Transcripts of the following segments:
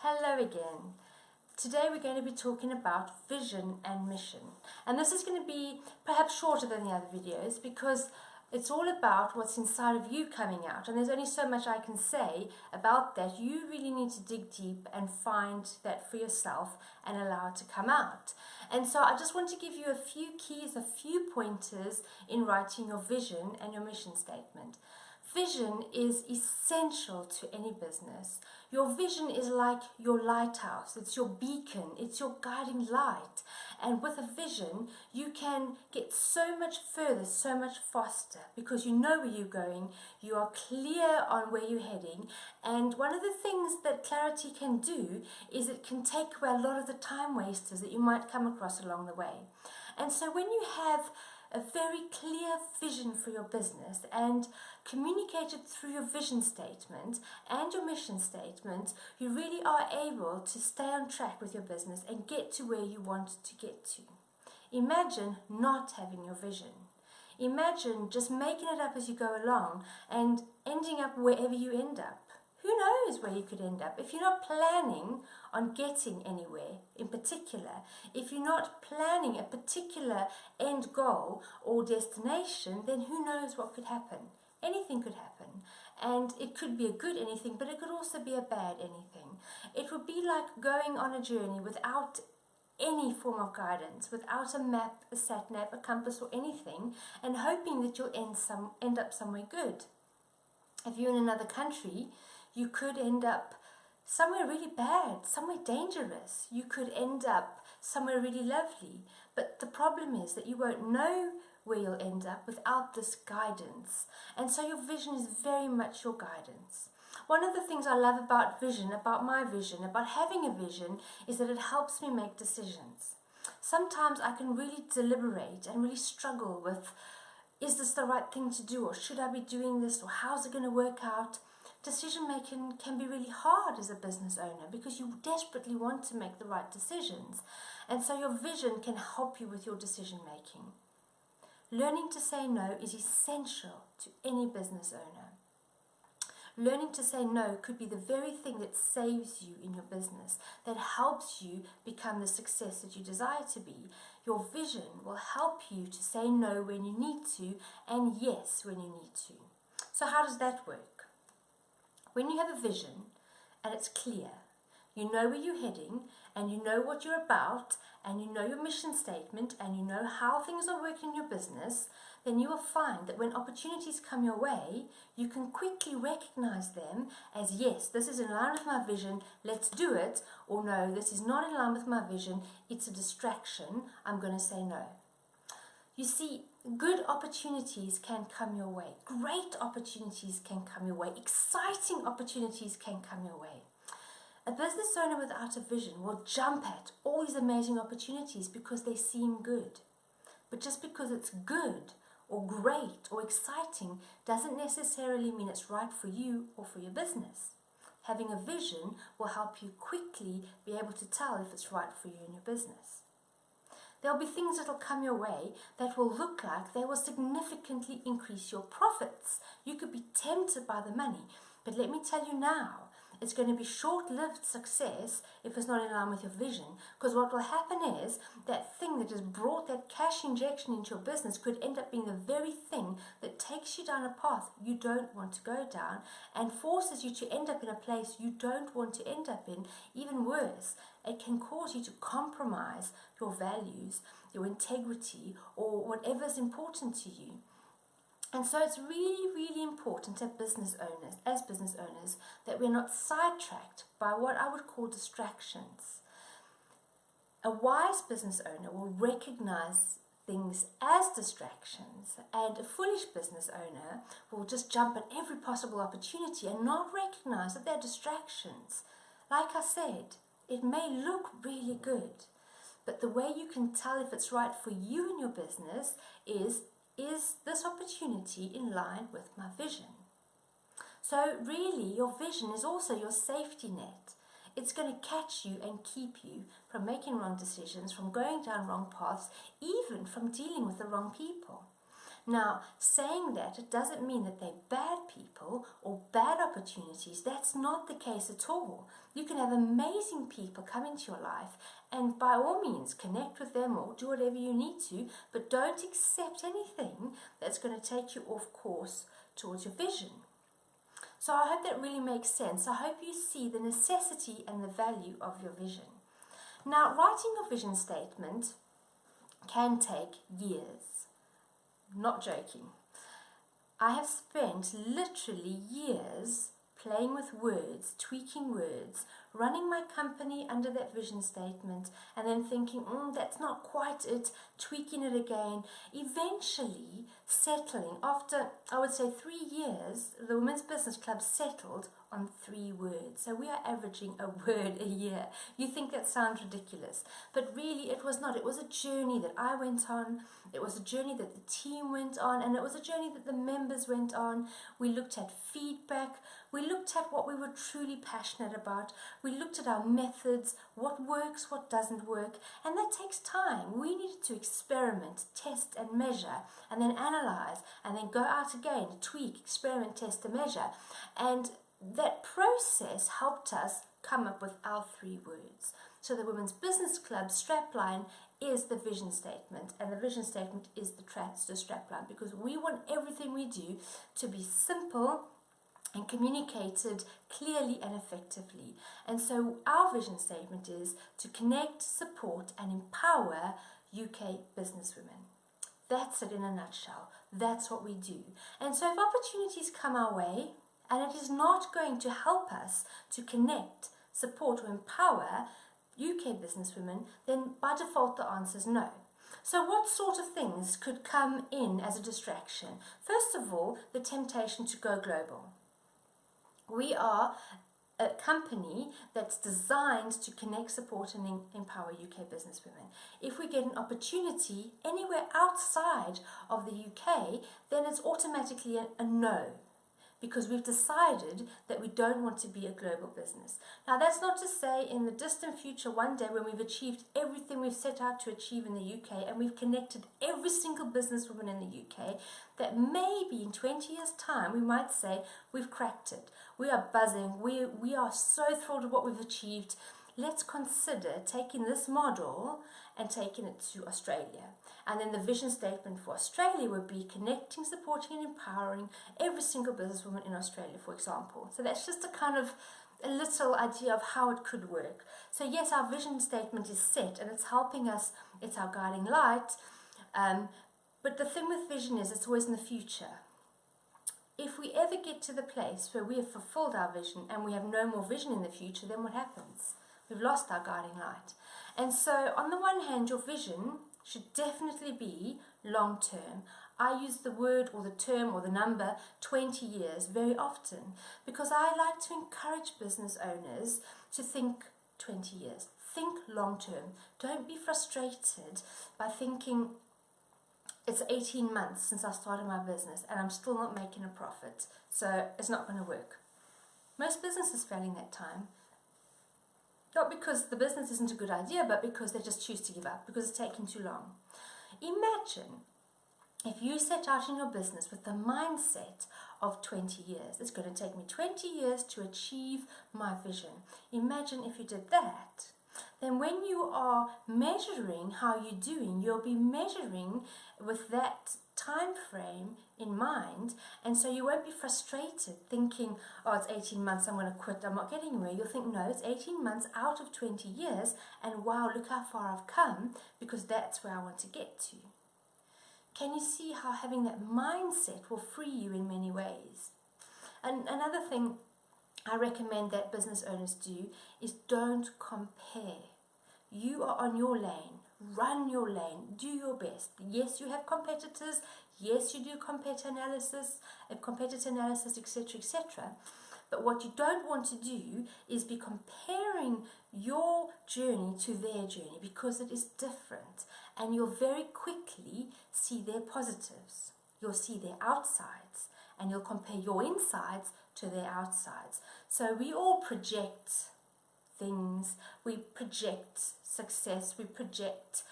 Hello again. Today we're going to be talking about vision and mission. And this is going to be perhaps shorter than the other videos because it's all about what's inside of you coming out. And there's only so much I can say about that. You really need to dig deep and find that for yourself and allow it to come out. And so I just want to give you a few keys, a few pointers in writing your vision and your mission statement. Vision is essential to any business. Your vision is like your lighthouse. It's your beacon. It's your guiding light. And with a vision, you can get so much further, so much faster because you know where you're going. You are clear on where you're heading. And one of the things that clarity can do is it can take away a lot of the time wasters that you might come across along the way. And so when you have a very clear vision for your business and communicate it through your vision statement and your mission statement, you really are able to stay on track with your business and get to where you want to get to. Imagine not having your vision. Imagine just making it up as you go along and ending up wherever you end up. Who knows where you could end up? If you're not planning on getting anywhere in particular, if you're not planning a particular end goal or destination, then who knows what could happen? Anything could happen. And it could be a good anything, but it could also be a bad anything. It would be like going on a journey without any form of guidance, without a map, a sat nav, a compass or anything, and hoping that you'll end up somewhere good. If you're in another country, you could end up somewhere really bad, somewhere dangerous. You could end up somewhere really lovely. But the problem is that you won't know where you'll end up without this guidance. And so your vision is very much your guidance. One of the things I love about vision, about my vision, about having a vision, is that it helps me make decisions. Sometimes I can really deliberate and really struggle with, is this the right thing to do, or should I be doing this, or how's it going to work out? Decision making can be really hard as a business owner because you desperately want to make the right decisions. And so your vision can help you with your decision making. Learning to say no is essential to any business owner. Learning to say no could be the very thing that saves you in your business, that helps you become the success that you desire to be. Your vision will help you to say no when you need to and yes when you need to. So how does that work? When you have a vision and it's clear, you know where you're heading and you know what you're about and you know your mission statement and you know how things are working in your business, then you will find that when opportunities come your way, you can quickly recognize them as, yes, this is in line with my vision, let's do it, or no, this is not in line with my vision, it's a distraction, I'm going to say no. You see, good opportunities can come your way. Great opportunities can come your way. Exciting opportunities can come your way. A business owner without a vision will jump at all these amazing opportunities because they seem good. But just because it's good or great or exciting doesn't necessarily mean it's right for you or for your business. Having a vision will help you quickly be able to tell if it's right for you and your business. There'll be things that will come your way that will look like they will significantly increase your profits. You could be tempted by the money, but let me tell you now, it's going to be short-lived success if it's not in line with your vision, because what will happen is that thing that has brought that cash injection into your business could end up being the very thing that takes you down a path you don't want to go down and forces you to end up in a place you don't want to end up in. Even worse, it can cause you to compromise your values, your integrity, or whatever is important to you. And so it's really, really important as business owners, that we're not sidetracked by what I would call distractions. A wise business owner will recognize things as distractions, and a foolish business owner will just jump at every possible opportunity and not recognize that they're distractions. Like I said, it may look really good, but the way you can tell if it's right for you and your business is this opportunity in line with my vision? So really, your vision is also your safety net. It's going to catch you and keep you from making wrong decisions, from going down wrong paths, even from dealing with the wrong people. Now, saying that, it doesn't mean that they're bad people or bad opportunities. That's not the case at all. You can have amazing people come into your life, and by all means connect with them or do whatever you need to, but don't accept anything that's going to take you off course towards your vision. So I hope that really makes sense. I hope you see the necessity and the value of your vision. Now, writing your vision statement can take years. Not joking. I have spent literally years playing with words, tweaking words, running my company under that vision statement, and then thinking, that's not quite it, tweaking it again, eventually settling. After, I would say, 3 years, the Women's Business Club settled on 3 words. So we are averaging a word a year. You think that sounds ridiculous, but really it was not. It was a journey that I went on. It was a journey that the team went on, and it was a journey that the members went on. We looked at feedback. We looked at what we were truly passionate about. We looked at our methods, what works, what doesn't work, and that takes time. We needed to experiment, test and measure, and then analyze, and then go out again, tweak, experiment, test and measure. And that process helped us come up with our 3 words. So the Women's Business Club strapline is the vision statement, and the vision statement is the strapline, because we want everything we do to be simple and communicated clearly and effectively. And so our vision statement is to connect, support and empower UK businesswomen. That's it in a nutshell. That's what we do. And so if opportunities come our way and it is not going to help us to connect, support or empower UK businesswomen, then by default the answer is no. So what sort of things could come in as a distraction? First of all, the temptation to go global. We are a company that's designed to connect, support and empower UK businesswomen. If we get an opportunity anywhere outside of the UK, then it's automatically a no, because we've decided that we don't want to be a global business. Now, that's not to say in the distant future, one day when we've achieved everything we've set out to achieve in the UK and we've connected every single businesswoman in the UK, that maybe in 20 years' time we might say we've cracked it. We are buzzing. We are so thrilled with what we've achieved. Let's consider taking this model and taking it to Australia. And then the vision statement for Australia would be connecting, supporting and empowering every single businesswoman in Australia, for example. So that's just a little idea of how it could work. So yes, our vision statement is set and it's helping us, it's our guiding light. But the thing with vision is it's always in the future. If we ever get to the place where we have fulfilled our vision and we have no more vision in the future, then what happens? We've lost our guiding light. And so on the one hand, your vision should definitely be long term. I use the word or the term or the number 20 years very often because I like to encourage business owners to think 20 years. Think long term. Don't be frustrated by thinking it's 18 months since I started my business and I'm still not making a profit, so it's not going to work. Most businesses fail in that time. Not because the business isn't a good idea, but because they just choose to give up, because it's taking too long. Imagine if you set out in your business with the mindset of 20 years. It's going to take me 20 years to achieve my vision. Imagine if you did that. Then when you are measuring how you're doing, you'll be measuring with that time frame in mind, and so you won't be frustrated thinking, oh, it's 18 months, I'm going to quit, I'm not getting anywhere. You'll think, no, it's 18 months out of 20 years, and wow, look how far I've come, because that's where I want to get to. Can you see how having that mindset will free you in many ways? And another thing I recommend that business owners do is don't compare. You are on your lane. Run your lane. Do your best. Yes, you have competitors. Yes, you do competitor analysis, etc., etc. But what you don't want to do is be comparing your journey to their journey, because it is different. And you'll very quickly see their positives. You'll see their outsides. And you'll compare your insides to their outsides. So we all project things. We project success. We project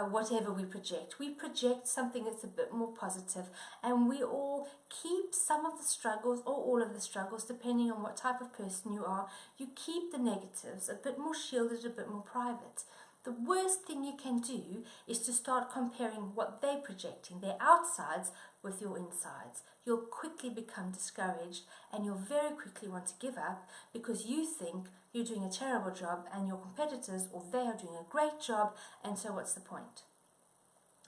whatever we project. We project something that's a bit more positive, and we all keep some of the struggles or all of the struggles, depending on what type of person you are. You keep the negatives a bit more shielded, a bit more private. The worst thing you can do is to start comparing what they're projecting, their outsides, with your insides. You'll quickly become discouraged, and you'll very quickly want to give up because you think you're doing a terrible job and your competitors or they are doing a great job, and so what's the point?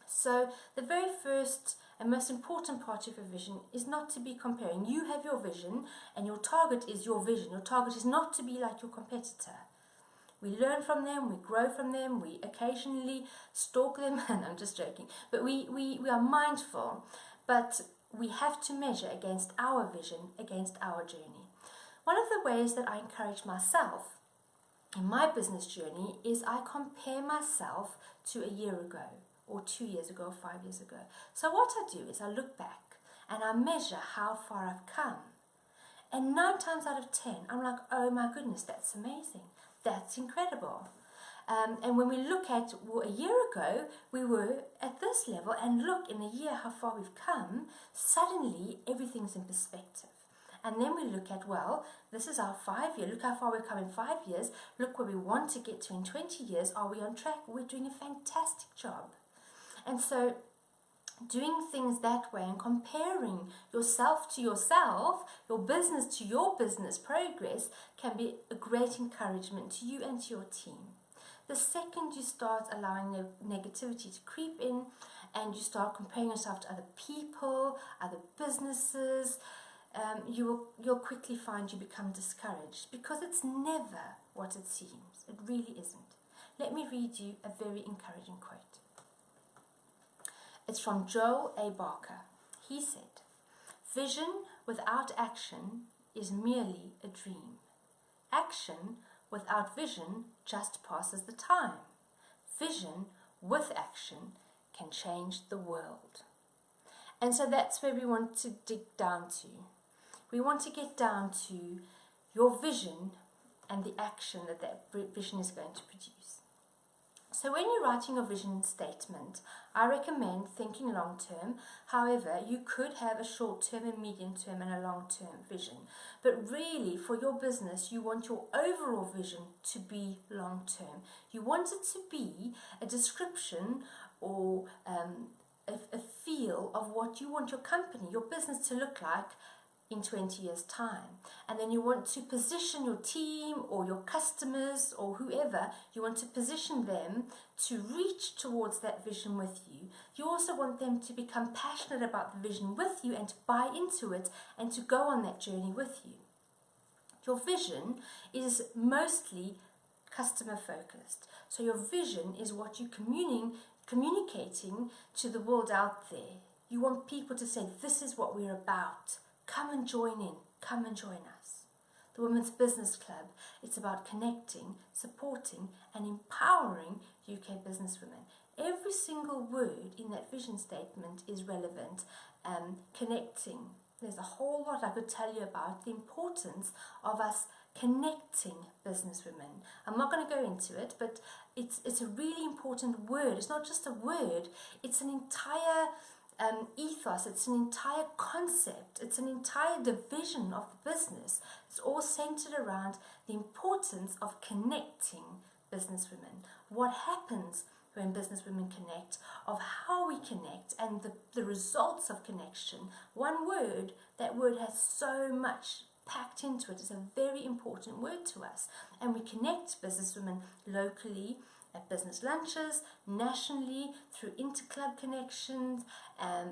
So the very first and most important part of your vision is not to be comparing. You have your vision, and your target is your vision. Your target is not to be like your competitor. We learn from them, we grow from them, we occasionally stalk them, and I'm just joking, but we are mindful, but we have to measure against our vision, against our journey. One of the ways that I encourage myself in my business journey is I compare myself to a year ago, or 2 years ago, or 5 years ago. So what I do is I look back and I measure how far I've come. And 9 times out of 10, I'm like, oh my goodness, that's amazing. That's incredible. And when we look at, well, a year ago, we were at this level, and look, in a year, how far we've come, suddenly everything's in perspective. And then we look at, well, this is our 5 year, look how far we've come in 5 years, look where we want to get to in 20 years, are we on track? We're doing a fantastic job. And so doing things that way and comparing yourself to yourself, your business to your business progress, can be a great encouragement to you and to your team. The second you start allowing negativity to creep in and you start comparing yourself to other people, other businesses, you'll quickly find you become discouraged, because it's never what it seems. It really isn't. Let me read you a very encouraging quote. It's from Joel A. Barker. He said, "Vision without action is merely a dream. Action without vision just passes the time. Vision with action can change the world." And so that's where we want to dig down to. We want to get down to your vision and the action that that vision is going to produce. So when you're writing your vision statement, I recommend thinking long term. However, you could have a short term, a medium term, and a long term vision. But really, for your business, you want your overall vision to be long term. You want it to be a description or a feel of what you want your company, your business to look like in 20 years' time. And then you want to position your team or your customers or whoever, you want to position them to reach towards that vision with you. You also want them to become passionate about the vision with you and to buy into it and to go on that journey with you. Your vision is mostly customer focused. So your vision is what you're communicating to the world out there. You want people to say, this is what we're about. Come and join in. Come and join us. The Women's Business Club, it's about connecting, supporting, and empowering UK businesswomen. Every single word in that vision statement is relevant. Connecting. There's a whole lot I could tell you about the importance of us connecting businesswomen. I'm not going to go into it, but it's a really important word. It's not just a word. It's an entire ethos, it's an entire concept, it's an entire division of the business. It's all centered around the importance of connecting businesswomen. What happens when businesswomen connect, of how we connect, and the results of connection. One word, that word has so much packed into it. It's a very important word to us. And we connect businesswomen locally, at business lunches, nationally, through interclub connections,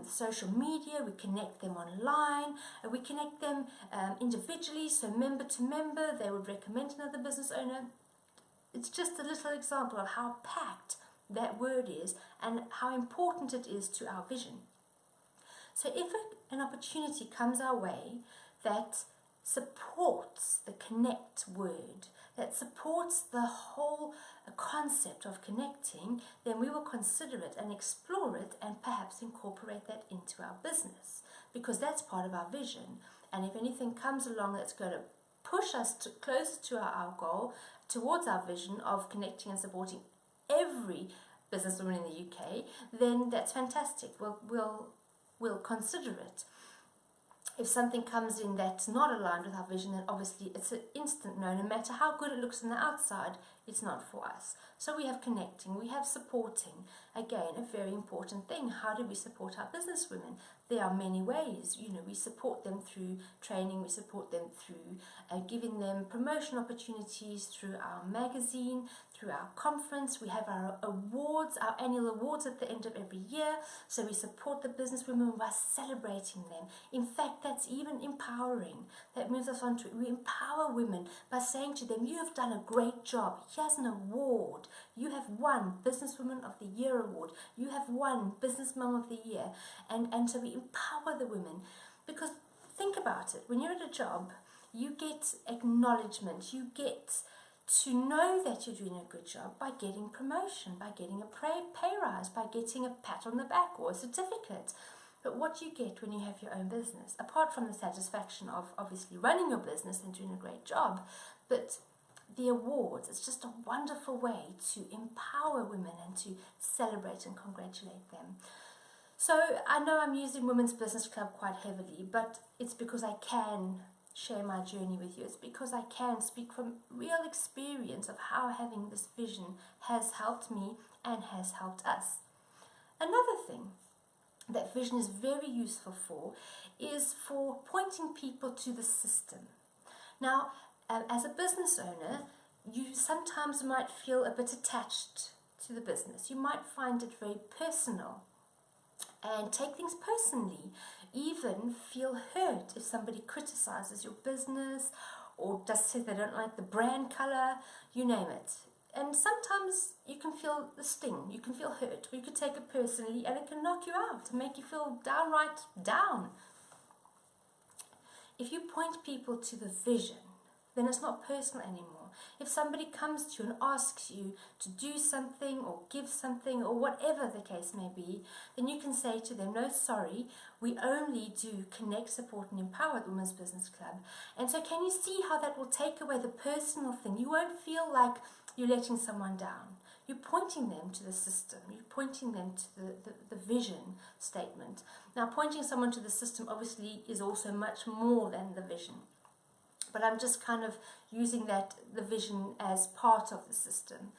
social media. We connect them online, and we connect them individually, so member to member, they would recommend another business owner. It's just a little example of how packed that word is and how important it is to our vision. So if an opportunity comes our way that supports the connect word, that supports the whole concept of connecting, then we will consider it and explore it and perhaps incorporate that into our business, because that's part of our vision. And if anything comes along that's going to push us closer to our goal, towards our vision of connecting and supporting every businesswomen in the UK, then that's fantastic. We'll consider it. If something comes in that's not aligned with our vision, then obviously it's an instant no. No matter how good it looks on the outside, it's not for us. So we have connecting, we have supporting. Again, a very important thing. How do we support our business women? There are many ways. We support them through training, we support them through giving them promotion opportunities through our magazine, through our conference. We have our awards, our annual awards at the end of every year. So we support the business women by celebrating them. In fact, that's even empowering. That moves us on to, we empower women by saying to them, you have done a great job. Here's an award. You have won Businesswoman of the Year award. You have won Business Mum of the Year. And so we empower the women, because think about it. When you're at a job, you get acknowledgement. You get to know that you're doing a good job by getting promotion, by getting a pay rise, by getting a pat on the back or a certificate. But what you get when you have your own business, apart from the satisfaction of obviously running your business and doing a great job, but the awards, it's just a wonderful way to empower women and to celebrate and congratulate them. So I know I'm using Women's Business Club quite heavily, but it's because I can share my journey with you. It's because I can speak from real experience of how having this vision has helped me and has helped us. Another thing that vision is very useful for is for pointing people to the system. Now, as a business owner, you sometimes might feel a bit attached to the business. You might find it very personal and take things personally, even feel hurt if somebody criticizes your business or just says they don't like the brand color, you name it. And sometimes you can feel the sting, you can feel hurt, or you could take it personally and it can knock you out and make you feel downright down. If you point people to the vision, then it's not personal anymore. If somebody comes to you and asks you to do something or give something or whatever the case may be, then you can say to them, no, sorry, we only do connect, support and empower at Women's Business Club. And so can you see how that will take away the personal thing? You won't feel like you're letting someone down. You're pointing them to the system. You're pointing them to the vision statement. Now, pointing someone to the system obviously is also much more than the vision. But I'm just kind of using the vision as part of the system.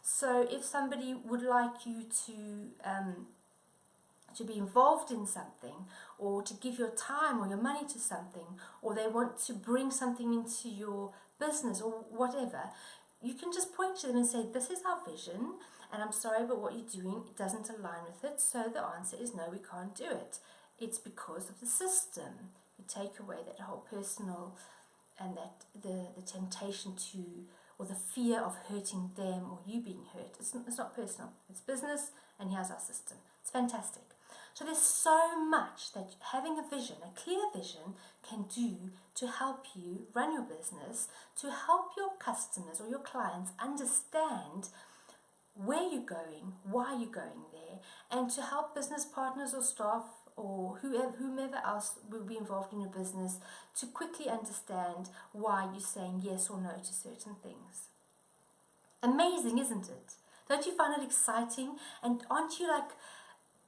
So if somebody would like you to be involved in something, or to give your time or your money to something, or they want to bring something into your business or whatever, you can just point to them and say, this is our vision, and I'm sorry, but what you're doing doesn't align with it. So the answer is no, we can't do it. It's because of the system. You take away that whole personal and that the temptation to, or the fear of hurting them or you being hurt. It's not personal. It's business, and here's our system. It's fantastic. So there's so much that having a vision, a clear vision, can do to help you run your business, to help your customers or your clients understand where you're going, why you're going there, and to help business partners or staff or whomever else will be involved in your business to quickly understand why you're saying yes or no to certain things. Amazing, isn't it? Don't you find it exciting? And aren't you like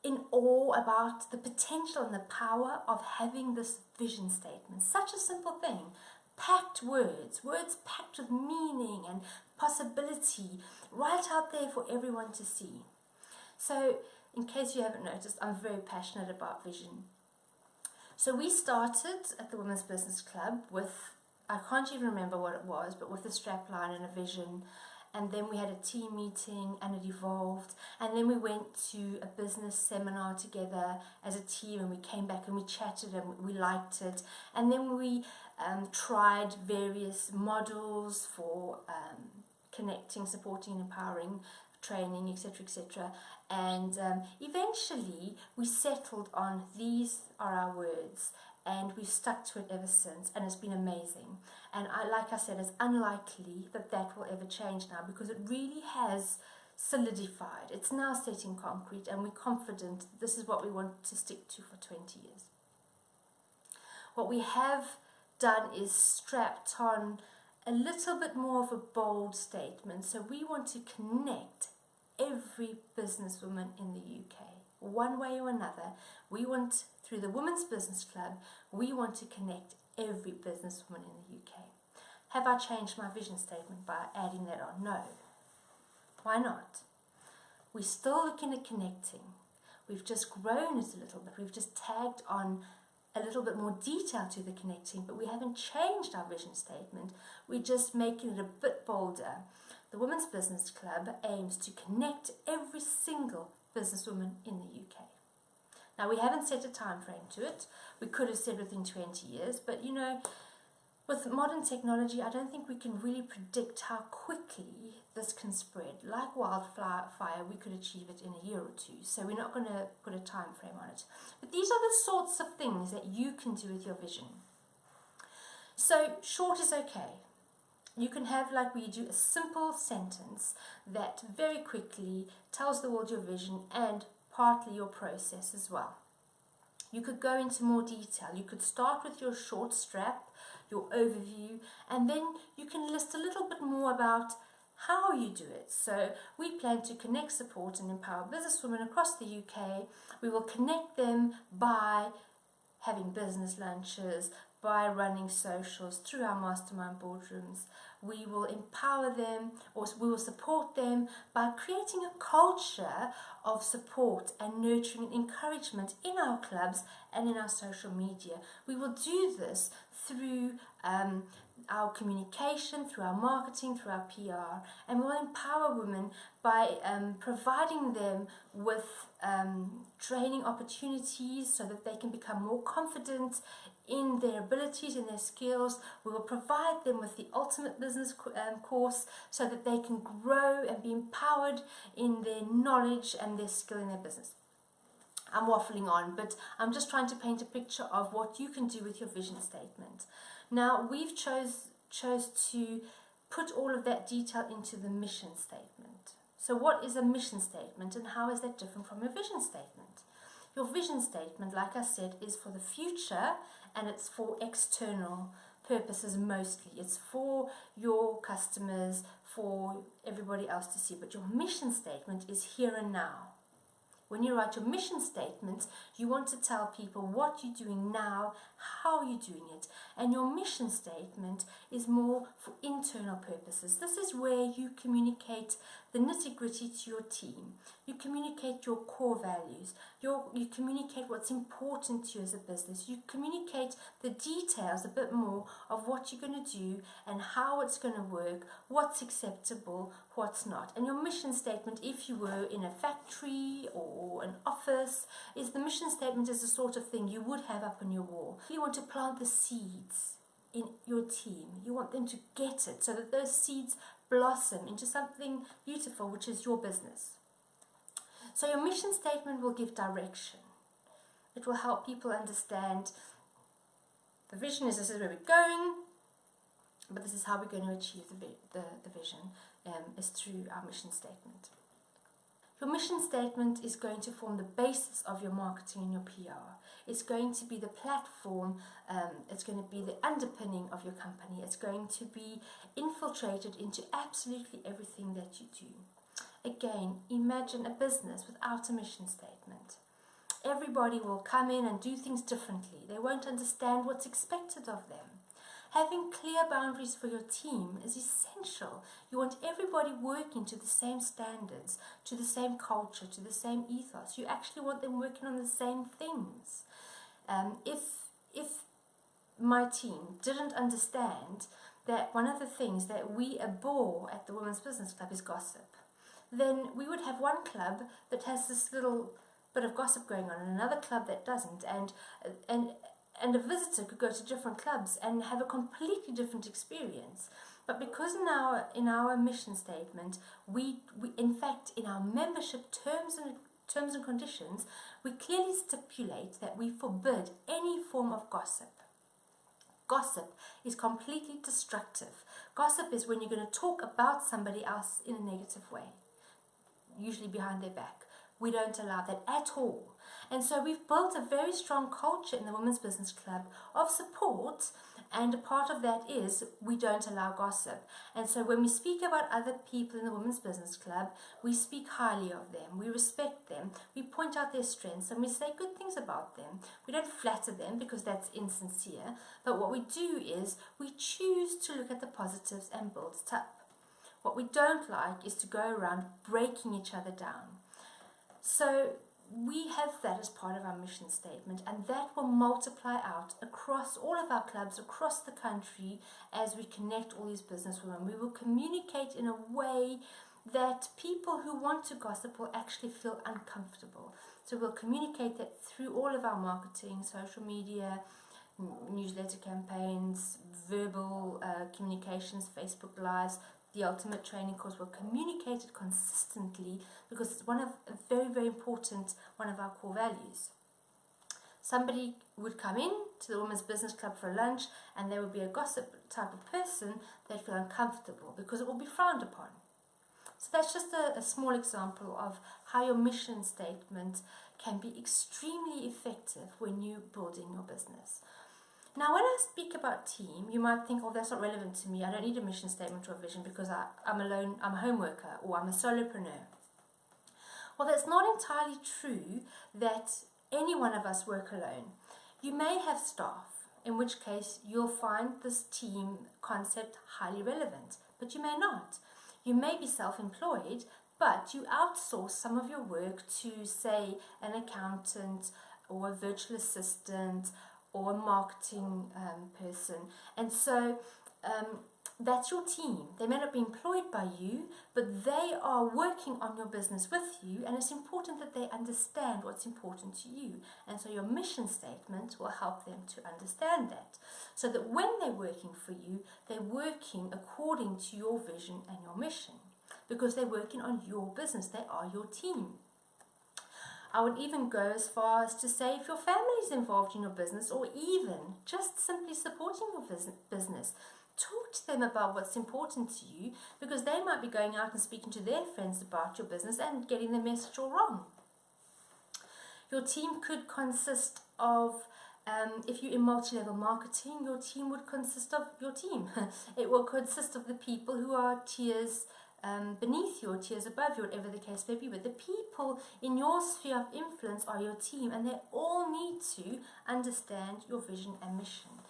in awe about the potential and the power of having this vision statement? Such a simple thing. Packed words packed with meaning and possibility, right out there for everyone to see. So, in case you haven't noticed, I'm very passionate about vision. So we started at the Women's Business Club with, I can't even remember what it was, but with a strapline and a vision. And then we had a team meeting and it evolved. And then we went to a business seminar together as a team, and we came back and we chatted and we liked it. And then we tried various models for connecting, supporting, and empowering, training, etc., etc. And eventually we settled on these are our words, and we've stuck to it ever since, and it's been amazing. And like I said, it's unlikely that will ever change now, because it really has solidified. It's now set in concrete, and we're confident this is what we want to stick to for 20 years. What we have done is strapped on a little bit more of a bold statement. So we want to connect every businesswoman in the UK. One way or another, we want, through the Women's Business Club, we want to connect every businesswoman in the UK. Have I changed my vision statement by adding that on? No. Why not? We're still looking at connecting. We've just grown it a little bit. We've just tagged on a little bit more detail to the connecting, but we haven't changed our vision statement. We're just making it a bit bolder. The Women's Business Club aims to connect every single businesswoman in the UK. Now, we haven't set a time frame to it. We could have said within 20 years, but you know, with modern technology, I don't think we can really predict how quickly this can spread. Like wildfire, we could achieve it in a year or two, so we're not going to put a time frame on it. But these are the sorts of things that you can do with your vision. So short is okay. You can have, like we do, a simple sentence that very quickly tells the world your vision and partly your process as well. You could go into more detail. You could start with your short strap, your overview, and then you can list a little bit more about how you do it. So we plan to connect, support and empower businesswomen across the UK. We will connect them by having business lunches, by running socials, through our mastermind boardrooms. We will empower them, or we will support them by creating a culture of support and nurturing and encouragement in our clubs and in our social media. We will do this through our communication, through our marketing, through our PR, and we'll empower women by providing them with training opportunities so that they can become more confident in their abilities, in their skills. We will provide them with the Ultimate Business course so that they can grow and be empowered in their knowledge and their skill in their business. I'm waffling on, but I'm just trying to paint a picture of what you can do with your vision statement. Now, we've chose to put all of that detail into the mission statement. So what is a mission statement and how is that different from a vision statement? Your vision statement, like I said, is for the future and it's for external purposes mostly. It's for your customers, for everybody else to see. But your mission statement is here and now. When you write your mission statement, you want to tell people what you're doing now, how you're doing it. And your mission statement is more for internal purposes. This is where you communicate the nitty-gritty to your team. You communicate your core values. You communicate what's important to you as a business. You communicate the details a bit more of what you're going to do and how it's going to work, what's acceptable, what's not. And your mission statement, if you were in a factory or an office, is the mission statement is the sort of thing you would have up on your wall. You want to plant the seeds in your team. You want them to get it so that those seeds blossom into something beautiful, which is your business. So your mission statement will give direction. It will help people understand the vision is this is where we're going, but this is how we're going to achieve the vision, is through our mission statement. Your mission statement is going to form the basis of your marketing and your PR. It's going to be the platform, it's going to be the underpinning of your company. It's going to be infiltrated into absolutely everything that you do. Again, imagine a business without a mission statement. Everybody will come in and do things differently. They won't understand what's expected of them. Having clear boundaries for your team is essential. You want everybody working to the same standards, to the same culture, to the same ethos. You actually want them working on the same things. If my team didn't understand that one of the things that we abhor at the Women's Business Club is gossip, then we would have one club that has this little bit of gossip going on and another club that doesn't, and a visitor could go to different clubs and have a completely different experience. But because in our mission statement, we in fact in our membership terms and conditions, we clearly stipulate that we forbid any form of gossip. Gossip is completely destructive. Gossip is when you're going to talk about somebody else in a negative way, usually behind their back. we don't allow that at all. And so we've built a very strong culture in the Women's Business Club of support, and a part of that is we don't allow gossip. And so when we speak about other people in the Women's Business Club, we speak highly of them, we respect them, we point out their strengths, and we say good things about them. We don't flatter them because that's insincere, but what we do is we choose to look at the positives and build it up. What we don't like is to go around breaking each other down. So we have that as part of our mission statement, and that will multiply out across all of our clubs across the country as we connect all these businesswomen. We will communicate in a way that people who want to gossip will actually feel uncomfortable. So we'll communicate that through all of our marketing, social media, newsletter campaigns, verbal communications, Facebook Lives. The Ultimate Training course will communicate it consistently because it's a very, very important one of our core values. Somebody would come in to the Women's Business Club for lunch, and they would be a gossip type of person. They'd feel uncomfortable because it will be frowned upon. So that's just a small example of how your mission statement can be extremely effective when you're building your business. Now, when I speak about team, you might think, oh, that's not relevant to me. I don't need a mission statement or a vision because I'm alone, I'm a home worker, or I'm a solopreneur. Well, that's not entirely true that any one of us work alone. You may have staff, in which case you'll find this team concept highly relevant, but you may not. You may be self-employed, but you outsource some of your work to, say, an accountant or a virtual assistant or a marketing person, and so that's your team. They may not be employed by you, but they are working on your business with you, and it's important that they understand what's important to you. And so your mission statement will help them to understand that, so that when they're working for you, they're working according to your vision and your mission, because they're working on your business. They are your team. I would even go as far as to say, if your family is involved in your business, or even just simply supporting your business, talk to them about what's important to you, because they might be going out and speaking to their friends about your business and getting the message all wrong. Your team could consist of, if you're in multi-level marketing, your team would consist of your team. It will consist of the people who are tiers beneath you or tiers above you, whatever the case may be. But the people in your sphere of influence are your team, and they all need to understand your vision and mission.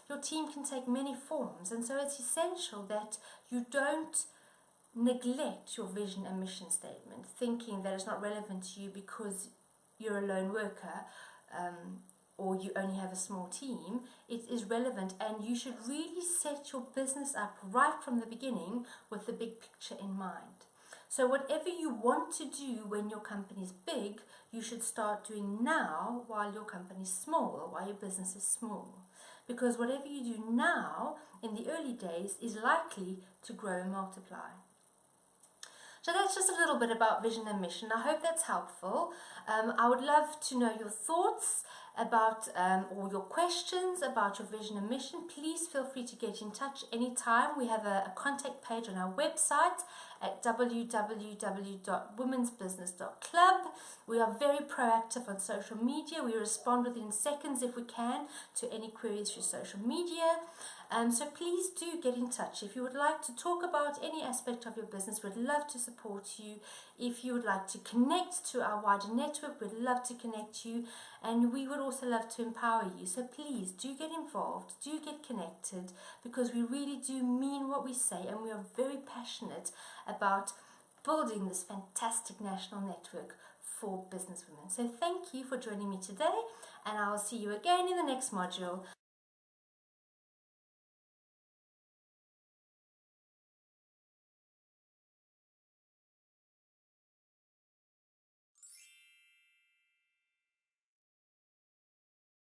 Your team can take many forms, and so it's essential that you don't neglect your vision and mission statement, thinking that it's not relevant to you because you're a lone worker or you only have a small team. It is relevant, and you should really set your business up right from the beginning with the big picture in mind. So whatever you want to do when your company is big, you should start doing now while your company is small, or while your business is small. Because whatever you do now in the early days is likely to grow and multiply. So that's just a little bit about vision and mission. I hope that's helpful. I would love to know your thoughts about or your questions about your vision and mission. Please feel free to get in touch anytime. We have a contact page on our website at www.womensbusiness.club. We are very proactive on social media. We respond within seconds, if we can, to any queries through social media. So please do get in touch. If you would like to talk about any aspect of your business, we'd love to support you. If you would like to connect to our wider network, we'd love to connect you, and we would also love to empower you. So please do get involved, do get connected, because we really do mean what we say, and we are very passionate about building this fantastic national network for businesswomen. So thank you for joining me today, and I'll see you again in the next module.